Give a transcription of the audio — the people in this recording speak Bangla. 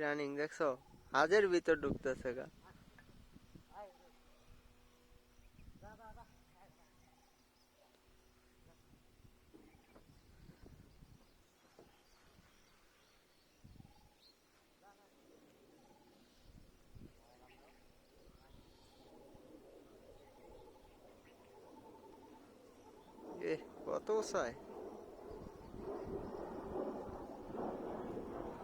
রানিং দেখছো, হাজের ভিতর ঢুকতেছে গা। এ কত উঁচায়!